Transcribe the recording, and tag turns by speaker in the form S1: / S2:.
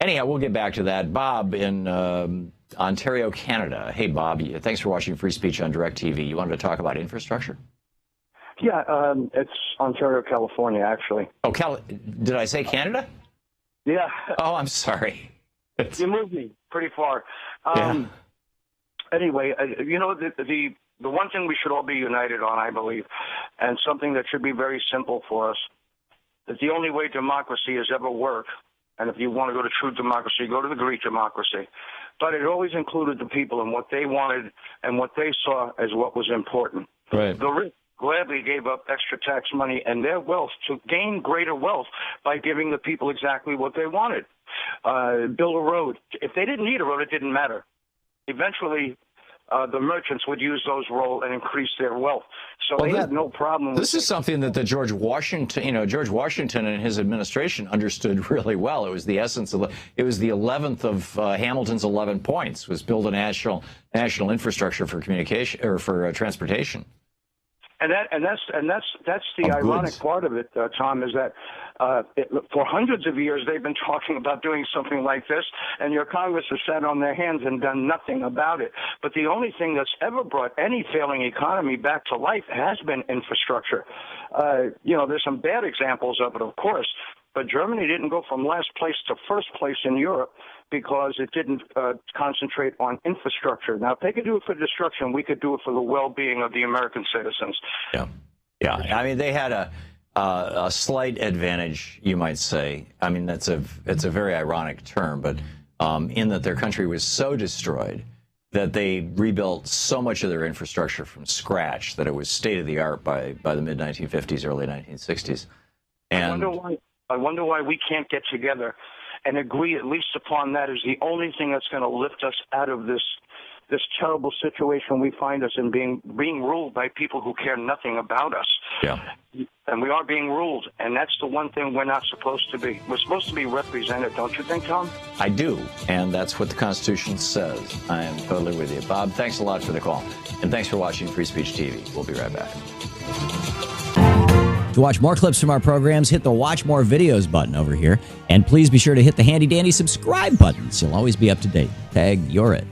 S1: Anyhow, we'll get back to that. Bob in Ontario, Canada. Hey, Bob, thanks for watching Free Speech on DirecTV. You wanted to talk about infrastructure?
S2: Yeah, it's Ontario, California, actually.
S1: Oh, did I say Canada?
S2: Yeah.
S1: Oh, I'm sorry.
S2: You moved me pretty far.
S1: Yeah.
S2: Anyway, you know, the one thing we should all be united on, I believe, and something that should be very simple for us, that the only way democracy has ever worked, and if you want to go to true democracy, go to the Greek democracy, but it always included the people and what they wanted and what they saw as what was important.
S1: Right.
S2: The rich gladly gave up extra tax money and their wealth to gain greater wealth by giving the people exactly what they wanted. Build a road. If they didn't need a road, it didn't matter. Eventually, the merchants would use those roads and increase their wealth. So they had no problem.
S1: This is something that George Washington and his administration understood really well. It was the essence of it was the 11th of Hamilton's 11 points, was build a national infrastructure for communication or for transportation.
S2: And that's the ironic part of it, Tom, is that for hundreds of years they've been talking about doing something like this, and your Congress has sat on their hands and done nothing about it. But the only thing that's ever brought any failing economy back to life has been infrastructure. You know, there's some bad examples of it, of course, but Germany didn't go from last place to first place in Europe because it didn't concentrate on infrastructure. Now, if they could do it for destruction, we could do it for the well-being of the American citizens.
S1: Yeah, yeah. I mean, they had a slight advantage, you might say. I mean, it's a very ironic term, but in that their country was so destroyed that they rebuilt so much of their infrastructure from scratch that it was state-of-the-art by the mid-1950s, early 1960s. And
S2: I wonder why we can't get together and agree at least upon that is the only thing that's going to lift us out of this terrible situation we find us in, being ruled by people who care nothing about us.
S1: Yeah.
S2: And we are being ruled, and that's the one thing we're not supposed to be. We're supposed to be represented, don't you think, Tom?
S1: I do, and that's what the Constitution says. I am totally with you. Bob, thanks a lot for the call, and thanks for watching Free Speech TV. We'll be right back.
S3: To watch more clips from our programs, hit the Watch More Videos button over here. And please be sure to hit the handy-dandy subscribe button so you'll always be up to date. Tag, you're it.